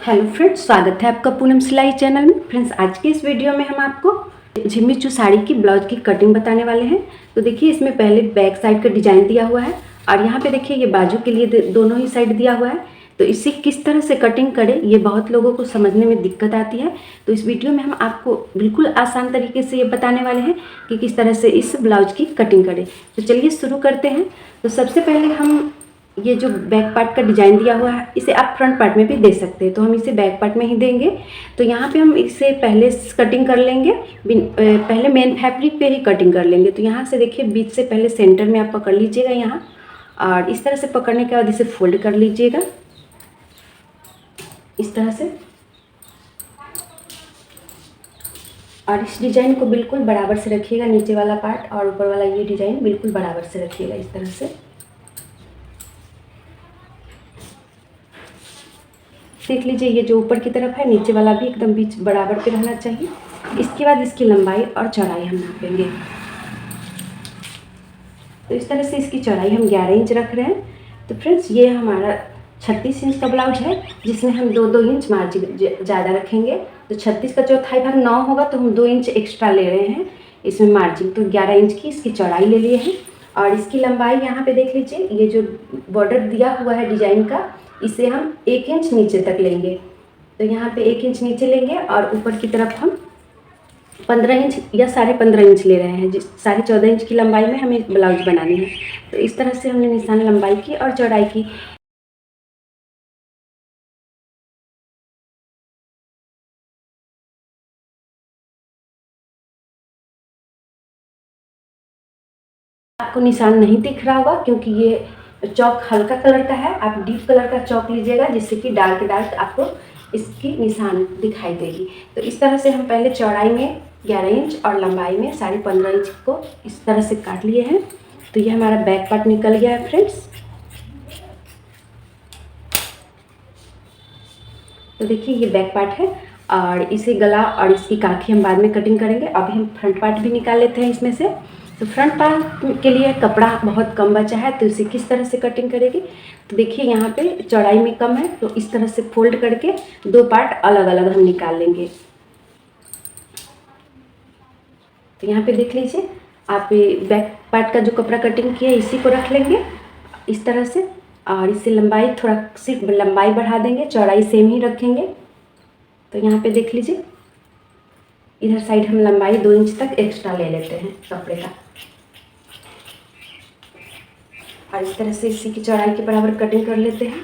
Hello friends, स्वागत है आपका पूनम सिलाई चैनल में। फ्रेंड्स, आज के इस वीडियो में हम आपको झिम्मीचू साड़ी की ब्लाउज की कटिंग बताने वाले हैं। तो देखिए, इसमें पहले बैक साइड का डिजाइन दिया हुआ है और यहाँ पे देखिए ये बाजू के लिए दोनों ही साइड दिया हुआ है। तो इसे किस तरह से कटिंग करें, ये बहुत लोगों को समझने में दिक्कत आती है। तो इस वीडियो में हम आपको बिल्कुल आसान तरीके से ये बताने वाले हैं कि किस तरह से इस ब्लाउज की कटिंग करें। तो चलिए शुरू करते हैं। तो सबसे पहले हम ये जो बैक पार्ट का डिजाइन दिया हुआ है, इसे आप फ्रंट पार्ट में भी दे सकते हैं, तो हम इसे बैक पार्ट में ही देंगे। तो यहाँ पे हम इसे पहले कटिंग कर लेंगे, पहले मेन फैब्रिक पे ही कटिंग कर लेंगे। तो यहाँ से देखिए, बीच से पहले सेंटर में आप पकड़ लीजिएगा यहाँ, और इस तरह से पकड़ने के बाद इसे फोल्ड कर लीजिएगा इस तरह से। और इस डिजाइन को बिल्कुल बराबर से रखिएगा, नीचे वाला पार्ट और ऊपर वाला ये डिजाइन बिल्कुल बराबर से रखिएगा इस तरह से। देख लीजिए, ये जो ऊपर की तरफ है, नीचे वाला भी एकदम बीच बराबर पे रहना चाहिए। इसके बाद इसकी लंबाई और चौड़ाई हम नापेंगे। तो इस तरह से इसकी चौड़ाई हम 11 इंच रख रहे हैं। तो फ्रेंड्स, ये हमारा 36 इंच का ब्लाउज है, जिसमें हम 2-2 इंच मार्जिन ज़्यादा रखेंगे। तो 36 का चौथाई भाग 9 होगा, तो हम 2 इंच एक्स्ट्रा ले रहे हैं इसमें मार्जिन। तो 11 इंच की इसकी चौड़ाई ले लिए हैं। और इसकी लंबाई यहाँ पे देख लीजिए, ये जो बॉर्डर दिया हुआ है डिजाइन का, इसे हम 1 इंच नीचे तक लेंगे। तो यहाँ पे 1 इंच नीचे लेंगे और ऊपर की तरफ हम 15 इंच या 15.5 इंच ले रहे हैं। 14.5 इंच की लंबाई में हमें ब्लाउज बनानी है। तो इस तरह से हमने निशान लंबाई की और चौड़ाई की। आपको निशान नहीं दिख रहा होगा क्योंकि ये चौक हल्का कलर का है। आप डीप कलर का चौक लीजिएगा, जिससे कि डार्क आपको इसकी निशान दिखाई देगी। तो इस तरह से हम पहले चौड़ाई में 11 इंच और लंबाई में 15.5 इंच को इस तरह से काट लिए हैं। तो ये हमारा बैक पार्ट निकल गया है फ्रेंड्स। तो देखिए, ये बैक पार्ट है और इसे गला और इसकी काखी हम बाद में कटिंग करेंगे। अभी हम फ्रंट पार्ट भी निकाल लेते हैं इसमें से। तो फ्रंट पार्ट के लिए कपड़ा बहुत कम बचा है, तो इसे किस तरह से कटिंग करेगी। तो देखिए, यहाँ पे चौड़ाई में कम है, तो इस तरह से फोल्ड करके 2 पार्ट अलग अलग हम निकाल लेंगे। तो यहाँ पे देख लीजिए, आप बैक पार्ट का जो कपड़ा कटिंग किया है, इसी को रख लेंगे इस तरह से। और इससे लंबाई थोड़ा सी लंबाई बढ़ा देंगे, चौड़ाई सेम ही रखेंगे। तो यहाँ पे देख लीजिए, इधर साइड हम लंबाई 2 इंच तक एक्स्ट्रा ले लेते हैं कपड़े का, और इस तरह से इसी की चौड़ाई के बराबर कटिंग कर लेते हैं।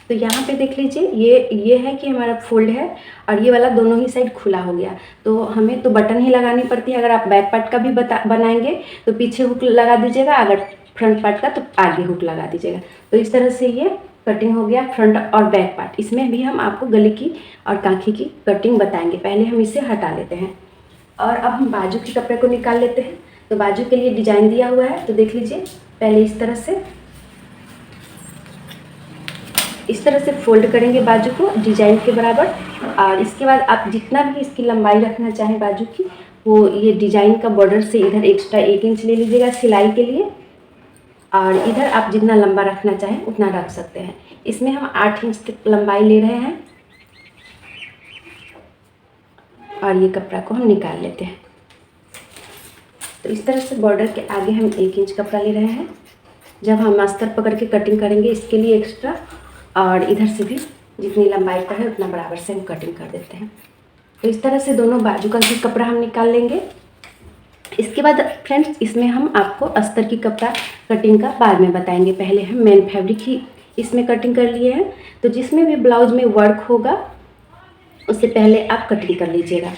तो यहाँ पे देख लीजिए, ये है कि हमारा फोल्ड है और ये वाला दोनों ही साइड खुला हो गया। तो हमें तो बटन ही लगानी पड़ती है। अगर आप बैक पार्ट का भी बनाएंगे तो पीछे हुक लगा दीजिएगा, अगर फ्रंट पार्ट का तो आगे हुक लगा दीजिएगा। तो इस तरह से ये कटिंग हो गया फ्रंट और बैक पार्ट। इसमें भी हम आपको गले की और काखी की कटिंग बताएंगे। पहले हम इसे हटा लेते हैं और अब हम बाजू के कपड़े को निकाल लेते हैं। तो बाजू के लिए डिजाइन दिया हुआ है, तो देख लीजिए, पहले इस तरह से फोल्ड करेंगे बाजू को डिजाइन के बराबर। और इसके बाद आप जितना भी इसकी लंबाई रखना चाहें बाजू की, वो ये डिजाइन का बॉर्डर से इधर एक्स्ट्रा 1 इंच ले लीजिएगा सिलाई के लिए। और इधर आप जितना लंबा रखना चाहें उतना रख सकते हैं। इसमें हम 8 इंच तक लंबाई ले रहे हैं और ये कपड़ा को हम निकाल लेते हैं। तो इस तरह से बॉर्डर के आगे हम 1 इंच कपड़ा ले रहे हैं। जब हम अस्तर पकड़ के कटिंग करेंगे इसके लिए एक्स्ट्रा, और इधर से भी जितनी लंबाई पर है उतना बराबर से हम कटिंग कर देते हैं। तो इस तरह से दोनों बाजू का भी कपड़ा हम निकाल लेंगे। इसके बाद फ्रेंड्स, इसमें हम आपको अस्तर की कपड़ा कटिंग का बाद में बताएंगे। पहले हम मेन फैब्रिक ही इसमें कटिंग कर लिए हैं। तो जिसमें भी ब्लाउज में वर्क होगा उससे पहले आप कटिंग कर लीजिएगा।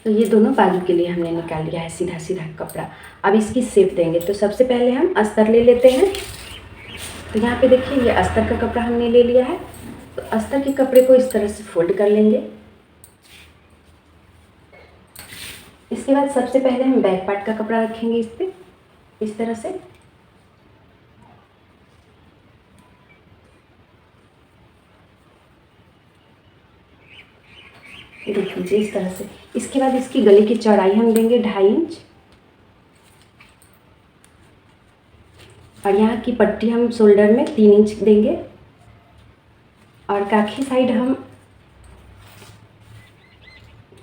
तो ये दोनों बाजू के लिए हमने निकाल लिया है सीधा सीधा कपड़ा। अब इसकी शेप देंगे। तो सबसे पहले हम अस्तर ले लेते हैं। तो यहाँ पे देखिए, ये अस्तर का कपड़ा हमने ले लिया है। तो अस्तर के कपड़े को इस तरह से फोल्ड कर लेंगे। इसके बाद सबसे पहले हम बैक पार्ट का कपड़ा रखेंगे इस पे इस तरह से। ये देख लीजिए इस तरह से। इसके बाद इसकी गले की चौड़ाई हम देंगे 2.5 इंच, और यहाँ की पट्टी हम शोल्डर में 3 इंच देंगे, और काखी साइड हम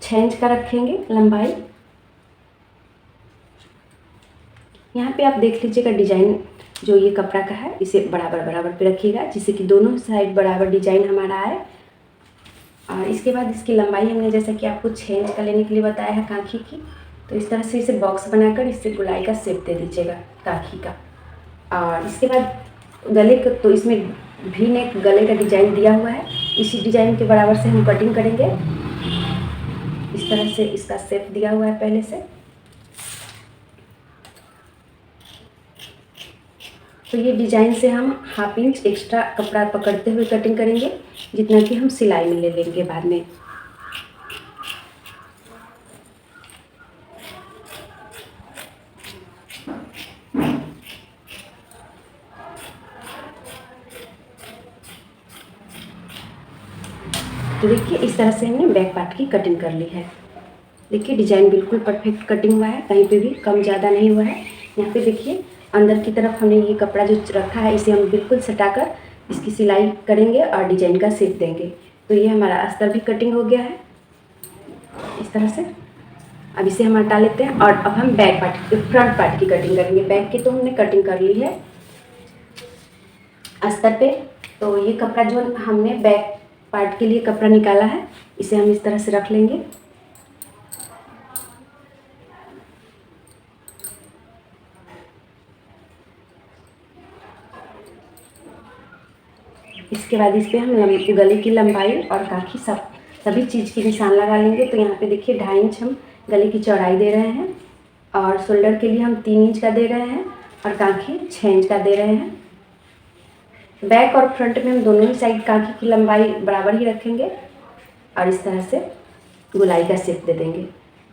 6 इंच का रखेंगे लंबाई। यहाँ पे आप देख लीजिएगा डिजाइन जो ये कपड़ा का है इसे बराबर बराबर पे रखिएगा, जिससे कि दोनों साइड बराबर डिजाइन हमारा आए। और इसके बाद इसकी लंबाई हमने जैसा कि आपको 6 इंच का लेने के लिए बताया है काखी की, तो इस तरह से इसे बॉक्स बनाकर इससे गोलाई का शेप दे दीजिएगा काखी का। और इसके बाद गले का, तो इसमें भी नेक गले का डिजाइन दिया हुआ है, इसी डिजाइन के बराबर से हम कटिंग करेंगे। इस तरह से इसका शेप दिया हुआ है पहले से। तो ये डिजाइन से हम 1/2 इंच एक्स्ट्रा कपड़ा पकड़ते हुए कटिंग करेंगे, जितना कि हम सिलाई में ले लेंगे बाद में। तो देखिए इस तरह से हमने बैक पार्ट की कटिंग कर ली है। देखिए डिजाइन बिल्कुल परफेक्ट कटिंग हुआ है, कहीं पे भी कम ज़्यादा नहीं हुआ है। यहाँ पे देखिए अंदर की तरफ हमने ये कपड़ा जो रखा है इसे हम बिल्कुल सटाकर इसकी सिलाई करेंगे और डिजाइन का शेप देंगे। तो ये हमारा अस्तर भी कटिंग हो गया है इस तरह से। अब इसे हम हटा लेते हैं और अब हम बैक पार्ट फ्रंट पार्ट की कटिंग करेंगे। बैक की तो हमने कटिंग कर ली है अस्तर पे। तो ये कपड़ा जो हमने बैक पार्ट के लिए कपड़ा निकाला है इसे हम इस तरह से रख लेंगे। इसके बाद इस पर हम गले की लंबाई और काखी सभी चीज़ की निशान लगा लेंगे। तो यहाँ पे देखिए 2.5 इंच हम गले की चौड़ाई दे रहे हैं, और शोल्डर के लिए हम 3 इंच का दे रहे हैं, और काखी 6 इंच का दे रहे हैं। बैक और फ्रंट में हम दोनों ही साइड काखी की लंबाई बराबर ही रखेंगे और इस तरह से गोलाई का शेप दे देंगे।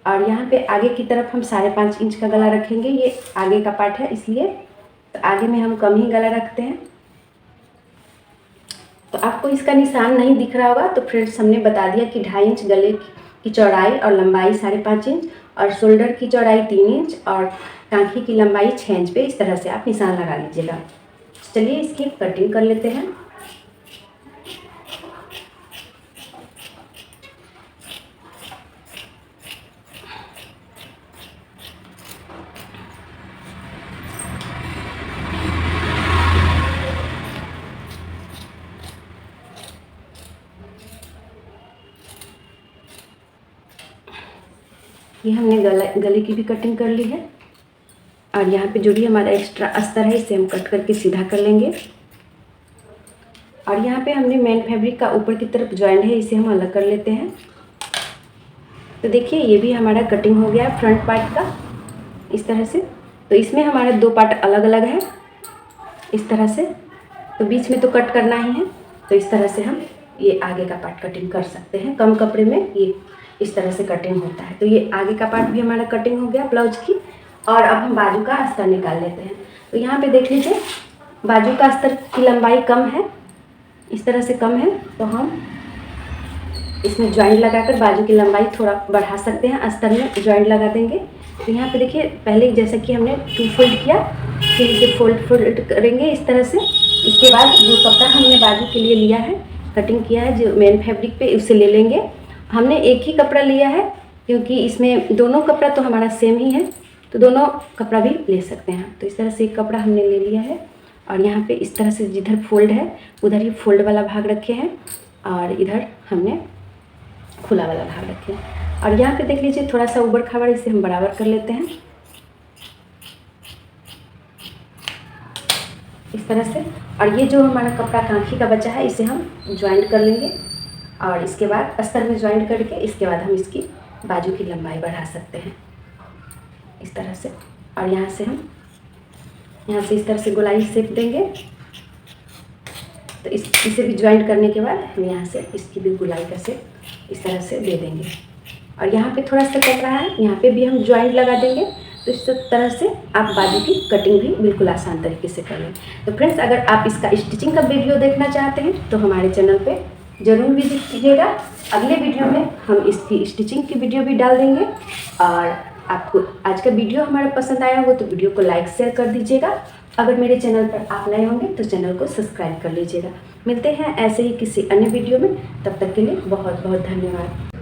और यहाँ पे आगे की तरफ हम 5.5 इंच का गला रखेंगे। ये आगे का पार्ट है इसलिए तो आगे में हम कम ही गला रखते हैं। तो आपको इसका निशान नहीं दिख रहा होगा, तो फ्रेंड्स हमने बता दिया कि 2.5 इंच गले की चौड़ाई और लंबाई 5.5 इंच, और शोल्डर की चौड़ाई 3 इंच और कांखी की लंबाई 6 इंच पे इस तरह से आप निशान लगा लीजिएगा। चलिए इसकी कटिंग कर लेते हैं। ये हमने गले की भी कटिंग कर ली है, और यहाँ पे जो भी हमारा एक्स्ट्रा अस्तर है इसे हम कट करके सीधा कर लेंगे। और यहाँ पे हमने मेन फैब्रिक का ऊपर की तरफ जॉइंट है इसे हम अलग कर लेते हैं। तो देखिए ये भी हमारा कटिंग हो गया है फ्रंट पार्ट का इस तरह से। तो इसमें हमारे 2 पार्ट अलग अलग है इस तरह से, तो बीच में तो कट करना ही है। तो इस तरह से हम ये आगे का पार्ट कटिंग कर सकते हैं। कम कपड़े में ये इस तरह से कटिंग होता है। तो ये आगे का पार्ट भी हमारा कटिंग हो गया ब्लाउज की। और अब हम बाजू का अस्तर निकाल लेते हैं। तो यहाँ पे देख लीजिए बाजू का अस्तर की लंबाई कम है, इस तरह से कम है, तो हम इसमें जॉइंट लगाकर बाजू की लंबाई थोड़ा बढ़ा सकते हैं। अस्तर में जॉइंट लगा देंगे। तो यहाँ पे देखिए पहले जैसा कि हमने 2 फोल्ड किया, फिर इसे फोल्ड करेंगे इस तरह से। इसके बाद जो कपड़ा हमने बाजू के लिए लिया है, कटिंग किया है जो मेन फैब्रिक पे, उसे ले लेंगे। हमने एक ही कपड़ा लिया है क्योंकि इसमें दोनों कपड़ा तो हमारा सेम ही है, तो दोनों कपड़ा भी ले सकते हैं। तो इस तरह से एक कपड़ा हमने ले लिया है, और यहाँ पे इस तरह से जिधर फोल्ड है उधर ही फोल्ड वाला भाग रखे हैं, और इधर हमने खुला वाला भाग रखे हैं। और यहाँ पे देख लीजिए थोड़ा सा ऊबड़ खाबड़, इसे हम बराबर कर लेते हैं इस तरह से। और ये जो हमारा कपड़ा कांखी का बचा है इसे हम ज्वाइंट कर लेंगे, और इसके बाद अस्तर में ज्वाइंट करके इसके बाद हम इसकी बाजू की लंबाई बढ़ा सकते हैं इस तरह से। और यहाँ से इस तरह से गोलाई शेप देंगे। तो इसे भी ज्वाइंट करने के बाद हम यहाँ से इसकी भी गोलाई का शेप इस तरह से दे देंगे। और यहाँ पे थोड़ा सा कट रहा है, यहाँ पे भी हम ज्वाइंट लगा देंगे। तो इस तरह से आप बाजू की कटिंग भी बिल्कुल आसान तरीके से कर लें। तो फ्रेंड्स अगर आप इसका स्टिचिंग का वीडियो देखना चाहते हैं तो हमारे चैनल पे ज़रूर विजिट कीजिएगा। अगले वीडियो में हम इसकी स्टिचिंग की वीडियो भी डाल देंगे। और आपको आज का वीडियो हमारा पसंद आया हो तो वीडियो को लाइक शेयर कर दीजिएगा। अगर मेरे चैनल पर आप नए होंगे तो चैनल को सब्सक्राइब कर लीजिएगा। मिलते हैं ऐसे ही किसी अन्य वीडियो में, तब तक के लिए बहुत बहुत धन्यवाद।